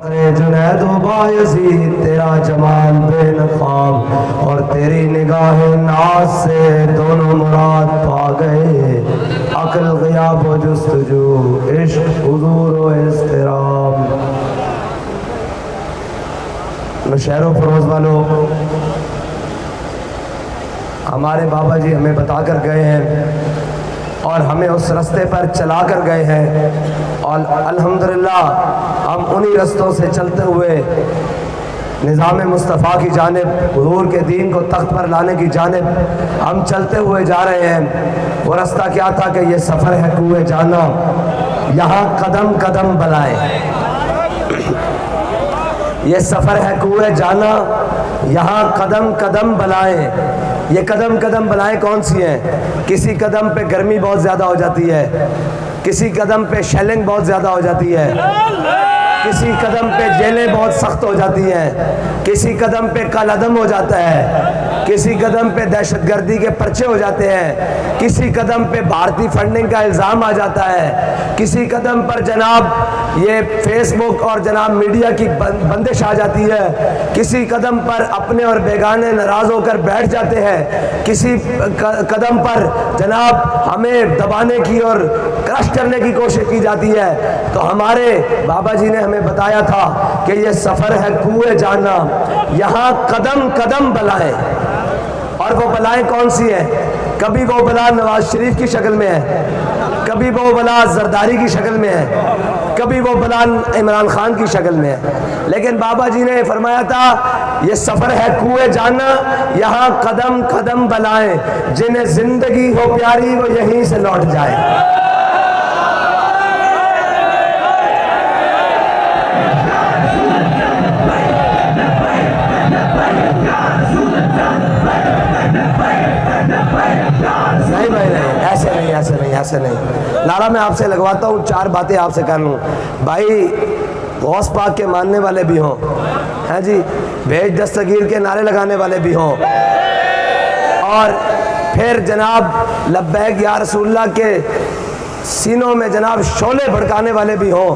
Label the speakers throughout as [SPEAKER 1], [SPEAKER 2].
[SPEAKER 1] जुनैद बायज़ीद तेरा जमाल बेनकाब और तेरी निगाह नाज से दोनों मुराद पा गए। अक्ल ग़ियाब व जुस्तजू, इश्क हुज़ूर व इज़्तिराम। नौशहर फरोज़ वालों, हमारे बाबा जी हमें बता कर गए हैं और हमें उस रास्ते पर चला कर गए हैं और अल्हम्दुलिल्लाह हम उन्हीं रस्तों से चलते हुए निज़ाम मुस्तफ़ा की जानिब, हुज़ूर के दीन को तख्त पर लाने की जानिब हम चलते हुए जा रहे हैं। वो रास्ता क्या था कि ये सफ़र है कुए जाना, यहाँ कदम कदम बलाए। ये सफ़र है कुए जाना, यहाँ कदम कदम बलाए। ये कदम कदम बलाएं कौन सी हैं? किसी कदम पे गर्मी बहुत ज़्यादा हो जाती है, किसी कदम पे शेलिंग बहुत ज़्यादा हो जाती है, किसी कदम पे जेलें बहुत सख्त हो जाती हैं, किसी कदम पे कलअदम हो जाता है, किसी कदम पे दहशतगर्दी के पर्चे हो जाते हैं, किसी कदम पे भारतीय फंडिंग का इल्ज़ाम आ जाता है, किसी कदम पर जनाब ये फेसबुक और जनाब मीडिया की बंदिश आ जाती है, किसी कदम पर अपने और बेगाने नाराज़ होकर बैठ जाते हैं, किसी कदम पर जनाब हमें दबाने की और क्रश करने की कोशिश की जाती है। तो हमारे बाबा जी ने हमें बताया था कि ये सफ़र है कुए जाना, यहाँ कदम कदम बलाएं। और वो बलाएं कौन सी हैं? कभी वो बला नवाज शरीफ की शक्ल में है, कभी वो बला जरदारी की शक्ल में है, कभी वो बला इमरान खान की शक्ल में है। लेकिन बाबा जी ने फरमाया था ये सफ़र है कुए जाना, यहाँ कदम कदम बलाएं। जिन्हें जिंदगी हो प्यारी वो यहीं से लौट जाए। नहीं भाई नहीं, ऐसे नहीं, ऐसे नहीं, ऐसे नहीं। नारा मैं आपसे लगवाता हूँ, चार बातें आपसे कर लूँ। भाई गौस पाक के मानने वाले भी हों, हैं जी, भेज दस्तगीर के नारे लगाने वाले भी हों, और फिर जनाब लब्बैक या रसूलुल्लाह के सीनों में जनाब शोले भड़काने वाले भी हों,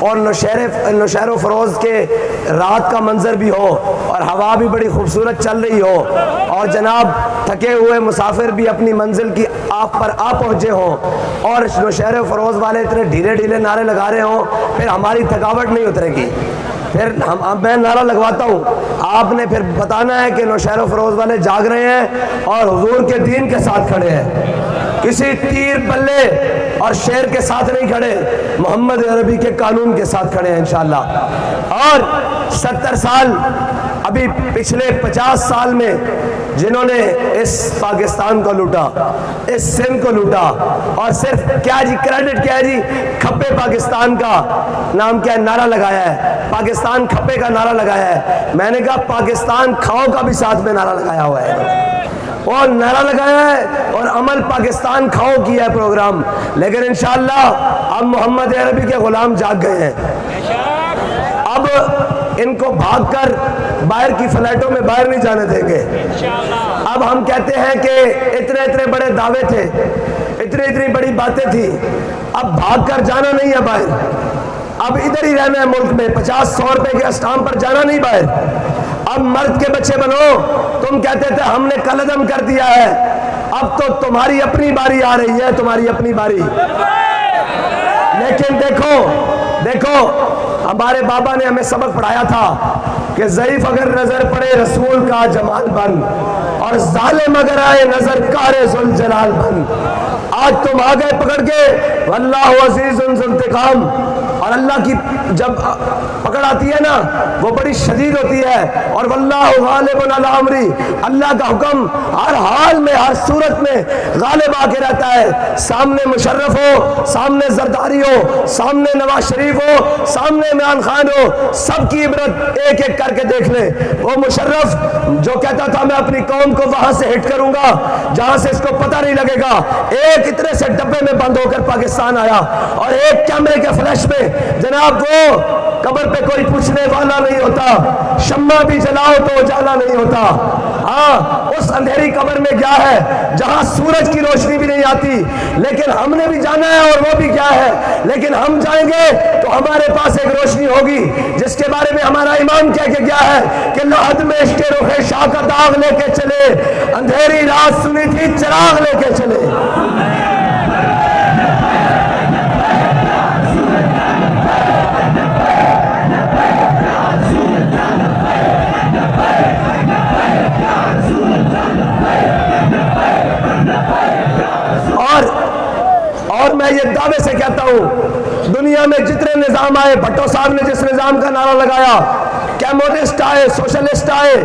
[SPEAKER 1] और नौशहर फरोज़ के रात का मंजर भी हो और हवा भी बड़ी खूबसूरत चल रही हो, और जनाब थके हुए मुसाफिर भी अपनी मंजिल की आप पर आ पहुँचे हों, और नौशहर फरोज़ वाले इतने ढीले ढीले नारे लगा रहे हों, फिर हमारी थकावट नहीं उतरेगी। फिर मैं नारा लगवाता हूँ, आपने फिर बताना है कि नौशहर फरोज़ वाले जाग रहे हैं और हुजूर के दीन के साथ खड़े हैं, किसी तीर बल्ले और शेर के साथ नहीं खड़े, मोहम्मद अरबी के कानून के साथ खड़े हैं इंशाअल्लाह। और 70 साल, अभी पिछले 50 साल में जिन्होंने इस पाकिस्तान को लूटा, इस सिंध को लूटा, और सिर्फ क्या जी क्रेडिट क्या है जी, खप्पे पाकिस्तान का नाम क्या है, नारा लगाया है, पाकिस्तान खप्पे का नारा लगाया है। मैंने कहा पाकिस्तान खाओ का भी साथ में नारा लगाया हुआ है, और नारा लगाया है और अमल पाकिस्तान खाओ किया है प्रोग्राम। लेकिन इंशाअल्लाह अब मोहम्मद अरबी के गुलाम जाग गए हैं। अब इनको भागकर बाहर की फ्लैटों में बाहर नहीं जाने देंगे। अब हम कहते हैं कि इतने इतने बड़े दावे थे, इतनी इतनी बड़ी बातें थी, अब भागकर जाना नहीं है बाहर, अब इधर ही रहना है मुल्क में। 50-100 रुपए के स्टाम्प पर जाना नहीं बाहर। अब मर्द के बच्चे बनो। तुम कहते थे हमने कलअदम कर दिया है, अब तो तुम्हारी अपनी बारी आ रही है, तुम्हारी अपनी बारी। लेकिन देखो देखो, हमारे बाबा ने हमें सबक पढ़ाया था कि ज़ईफ अगर नजर पड़े रसूल का जमाल बन, और जालिम अगर आए नजर कारे जुल जलाल बन। आज तुम आ गए पकड़ के, वल्लाहु अज़ीज़ुन ज़ुल इंतिकाम, और अल्लाह की जब पकड़ आती है ना वो बड़ी शदीद होती है, और वल्लाहु गालिबुन अला अमरी, अल्लाह का हुक्म हर हाल में हर सूरत में गालिब आके रहता है। सामने मुशर्रफ हो, सामने जरदारी हो, सामने नवाज शरीफ हो, सामने इमरान खान हो, सबकी इबरत एक एक करके देख ले। वो मुशर्रफ जो कहता था मैं अपनी कौम को वहां से हिट करूंगा जहां से इसको पता नहीं लगेगा, एक इतने से डब्बे में बंद होकर पाकिस्तान आया, और एक कैमरे के फ्लैश में जनाब वो कब्र पे कोई पूछने वाला नहीं होता, शम्मा भी जलाओ तो उजाला नहीं होता। हाँ, उस अंधेरी कब्र में क्या है जहां सूरज की रोशनी भी नहीं आती, लेकिन हमने भी जाना है और वो भी क्या है, लेकिन हम जाएंगे तो हमारे पास एक रोशनी होगी जिसके बारे में हमारा इमाम कह के क्या है कि लहद में इश्क़े रुखे शाह का दाग लेके चले, अंधेरी रात सुनी थी चिराग लेके चले। और मैं ये दावे से कहता हूं, दुनिया में जितने निजाम आए, भट्टो साहब ने जिस निजाम का नारा लगाया, कम्युनिस्ट आए, सोशलिस्ट आए,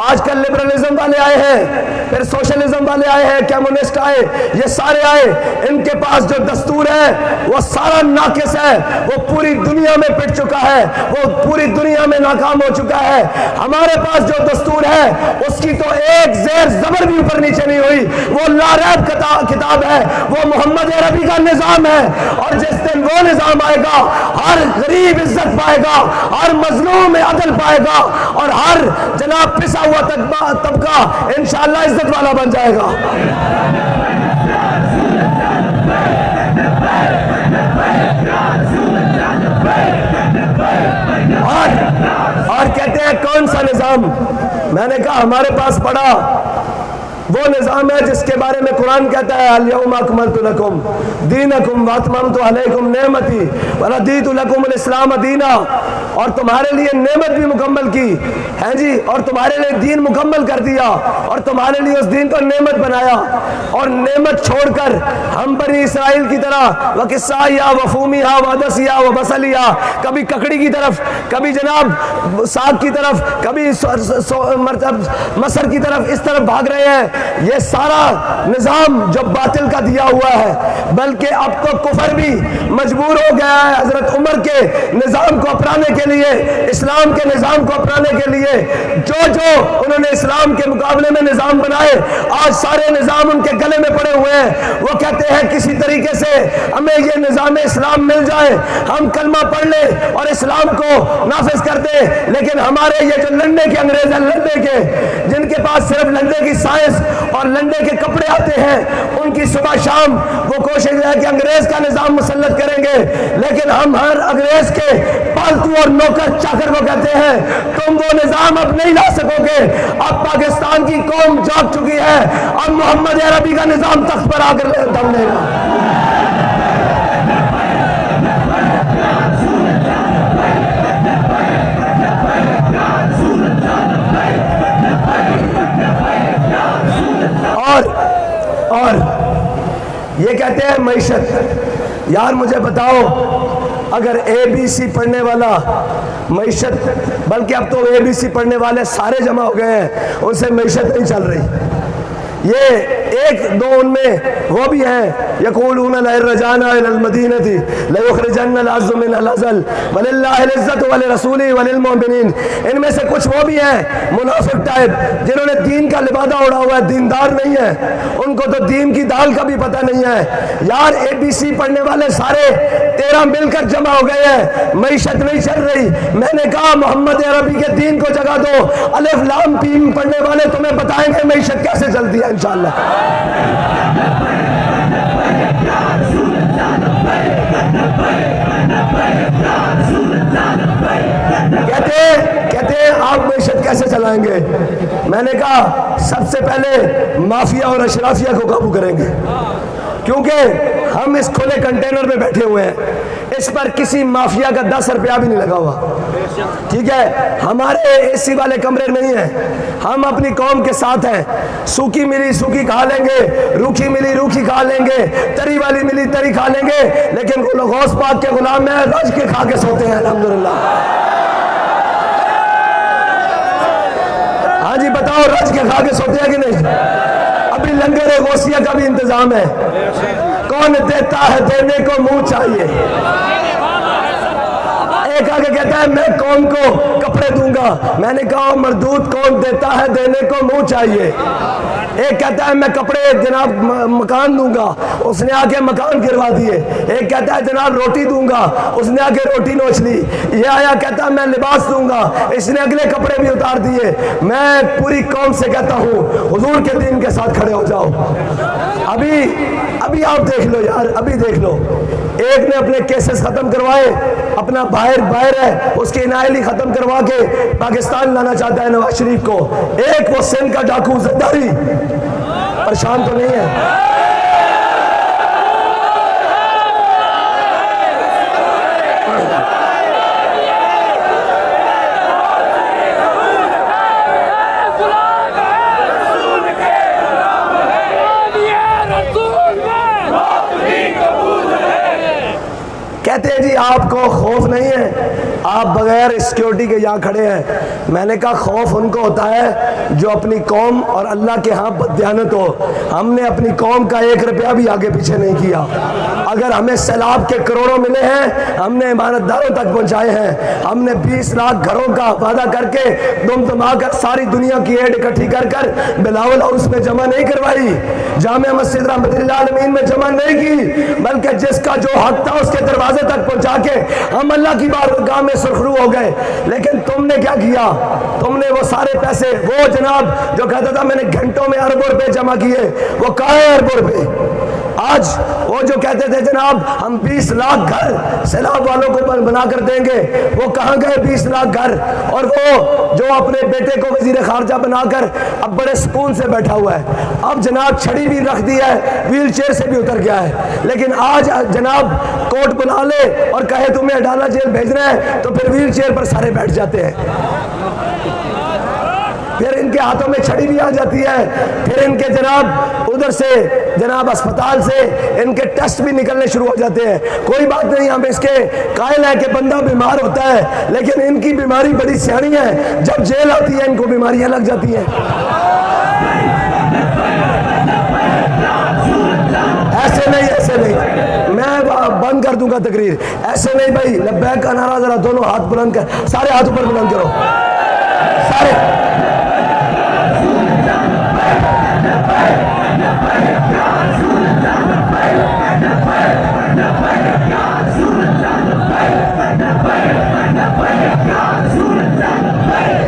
[SPEAKER 1] आजकल लिबरलिज्म वाले आए हैं, फिर सोशलिज्म वाले आए हैं, कम्युनिस्ट आए, ये सारे आए, इनके पास जो दस्तूर है वो सारा नाकिस है, वो पूरी दुनिया में पिट चुका है, वो पूरी दुनिया में नाकाम हो चुका है। हमारे पास जो दस्तूर है उसकी तो एक ज़ेर ज़बर भी ऊपर नीचे नहीं हुई, वो लारैब किताब है, वो मोहम्मद अरबी का निज़ाम है। और जिस दिन वो निज़ाम आएगा, हर गरीब इज्जत पाएगा, हर मजलूम में अदल पाएगा, और हर जनाब पिसा हुआ तबका इंशाअल्लाह इज्जत वाला बन जाएगा। और कहते हैं कौन सा निजाम? मैंने कहा हमारे पास पड़ा वो निज़ाम है जिसके बारे में कुरान कहता है अल-यौम अकमलतु लकुम दीनकुम व अतममतु अलैकुम नेमती व रदीतु लकुमुल इस्लाम दीना, और तुम्हारे लिए नेमत भी मुकम्मल की है जी, और तुम्हारे लिए दीन मुकम्मल कर दिया, और तुम्हारे लिए उस दीन को नेमत बनाया। और नेमत छोड़कर हम बनी इसराइल की तरह व किस्साया व फूमिया व दसिया व बसलिया, कभी ककड़ी की तरफ, कभी जनाब साग की तरफ, कभी मसर की तरफ, इस तरफ भाग रहे हैं। ये सारा निजाम जो बातिल का दिया हुआ है, बल्कि अब तो कुफर भी मजबूर हो गया है हजरत उमर के निजाम को अपनाने के लिए, इस्लाम के निजाम को अपनाने के लिए। जो जो उन्होंने इस्लाम के मुकाबले में निजाम बनाए, आज सारे निजाम उनके गले में पड़े हुए हैं। वो कहते हैं किसी तरीके से हमें ये निजाम इस्लाम मिल जाए, हम कलमा पढ़ ले और इस्लाम को नाफिज कर दे। लेकिन हमारे ये जो लंडे के अंग्रेज हैं, लंडे के, जिनके पास सिर्फ लंडे की साइंस और लंडे के कपड़े आते हैं, उनकी सुबह शाम वो कोशिश है कि अंग्रेज का निजाम मुसल्लत करेंगे। लेकिन हम हर अंग्रेज के पालतू और नौकर चाकर को कहते हैं तुम वो निजाम अब नहीं ला सकोगे। अब पाकिस्तान की कौम जाग चुकी है, अब मोहम्मद अरबी का निजाम तख्त पर आकर दम लेगा। और ये कहते हैं मईशत। यार मुझे बताओ, अगर ABC पढ़ने वाला मईशत, बल्कि अब तो ABC पढ़ने वाले सारे जमा हो गए हैं, उनसे मईशत नहीं चल रही। ये एक दो उनमें वो भी हैं, यक़ूलून लरजाना इलल मदीनती लयुखरिजन्नल अज़्ज़ु मिनल अज़ल वलिल्लाहिल इज़्ज़तु वलिरसूलिही वलिलमुमिनीन। इनमें से कुछ वो भी हैं मुनाफिक टाइप, जिन्होंने दीन का लिबादा उड़ा हुआ है, दीनदार नहीं है, उनको तो दीन की दाल का भी पता नहीं है। यार ABC पढ़ने वाले सारे 13 मिलकर जमा हो गए हैं, मईशत नहीं चल रही। मैंने कहा मोहम्मद अरबी के दीन को जगा दो, अलिफ लाम पीम पढ़ने वाले तुम्हें बताएंगे मईशत कैसे चलती है इंशाअल्लाह। कहते हैं आप मईशत कैसे चलाएंगे? मैंने कहा सबसे पहले माफिया और अशराफिया को काबू करेंगे, क्योंकि हम इस खुले कंटेनर में बैठे हुए हैं, इस पर किसी माफिया का 10 रुपया भी नहीं लगा हुआ। ठीक है, हमारे AC वाले कमरे नहीं हैं, हम अपनी कौम के साथ हैं। सूखी मिली सूखी खा लेंगे, रूखी मिली रूखी खा लेंगे, तरी वाली मिली तरी खा लेंगे, लेकिन गौस पाक के गुलाम में रज के खा के सोते हैं अल्हम्दुलिल्लाह। हाँ जी बताओ, रज के खा के सोते हैं कि नहीं? अभी लंगर गौसिया का भी इंतजाम है। कौन देता है, देने को मुंह चाहिए। देखा कि कहता है मैं कौम को कपड़े दूंगा। मैंने कहा मरदूद कौन देता है, देने को मुंह चाहिए। एक कहता है मैं कपड़े जनाब मकान दूंगा, उसने आके मकान गिरवा दिए। एक कहता है जनाब रोटी दूंगा, उसने आके रोटी नोच ली। ये आया कहता है मैं लिबास दूंगा, इसने अगले कपड़े भी उतार दिए। मैं पूरी कौम से कहता हूँ हुजूर के दीन के साथ खड़े हो जाओ। अभी आप देख लो यार, अभी देख लो, एक ने अपने केसेस खत्म करवाए, अपना बाहर है, उसकी नायली खत्म करवा के पाकिस्तान लाना चाहता है नवाज शरीफ को। एक वो सिंध का डाकू जरदारी परेशान तो नहीं है? कहते हैं जी आपको खौफ नहीं है, आप बगैर सिक्योरिटी के यहाँ खड़े हैं। मैंने कहा खौफ उनको होता है जो अपनी कौम और अल्लाह के यहाँ बददियानत हो। हमने अपनी कौम का 1 रुपया भी आगे पीछे नहीं किया। अगर हमें सैलाब के करोड़ों मिले हैं, हमने ईमानदारों तक पहुँचाए हैं। हमने 20 लाख घरों का वादा करके दुमदमा कर सारी दुनिया की एड इकट्ठी कर बिलावल हाउस में जमा नहीं करवाई, जामे मस्जिद रहमतुल्लाह अलमीन में जमा नहीं की, बल्कि जिसका जो हक था उसके दरवाजे तक पहुंचा के हम अल्लाह की बारगाह में सुरखरू हो गए। लेकिन तुमने क्या किया? तुमने वो सारे पैसे, वो जनाब जो कहता था मैंने घंटों में अरबों रुपए जमा किए, वो कहाँ है अरबों रुपए? आज वो जो कहते थे जनाब हम 20 लाख घर सैलाब वालों को बना कर देंगे, वो कहाँ गए 20 लाख घर? और वो जो अपने बेटे को वजीर खारजा बनाकर अब बड़े सुकून से बैठा हुआ है, अब जनाब छड़ी भी रख दी है, व्हील चेयर से भी उतर गया है। लेकिन आज जनाब कोर्ट बना ले और कहे तुम्हें अडाला जेल भेजना है, तो फिर व्हील चेयर पर सारे बैठ जाते हैं। फिर इनके हाथों में छड़ी भी आ जाती है। फिर इनके जनाब उधर से जनाब अस्पताल से इनके टेस्ट भी निकलने शुरू हो जाते हैं। कोई बात नहीं, हम इसके कायल है कि बंदा बीमार होता है, लेकिन इनकी बीमारी बड़ी सियानी है। जब जेल आती है इनको बीमारियां लग जाती हैं। ऐसे नहीं, मैं बंद कर दूंगा तकरीर। ऐसे नहीं भाई, लब्बैक का नारा जरा दोनों हाथ बुलंद कर, सारे हाथ ऊपर बुलंद करो सारे।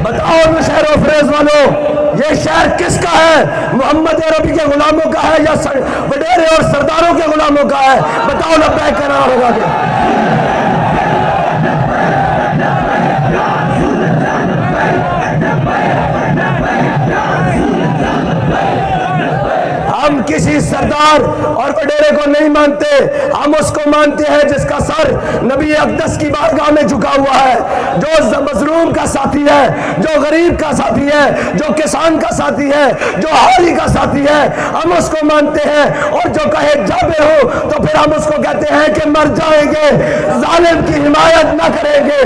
[SPEAKER 1] बताओ शहर और फरेज वालों, ये शहर किसका है? मोहम्मद अरबी के गुलामों का है या वडेरे और सरदारों के गुलामों का है? बताओ लब्बैक का नारा होगा क्या? हम किसी सरदार और वडेरे को नहीं मानते, हम उसको मानते हैं जिसका सर नबी अक़दस की बारगाह में झुका हुआ है, जो मजलूम का साथी है, जो गरीब का साथी है, जो किसान का साथी है, जो हारी का साथी है, हम उसको मानते हैं। और जो कहे जाबे हो तो फिर हम उसको कहते हैं कि मर जाएंगे, जालिम की हिमायत ना करेंगे।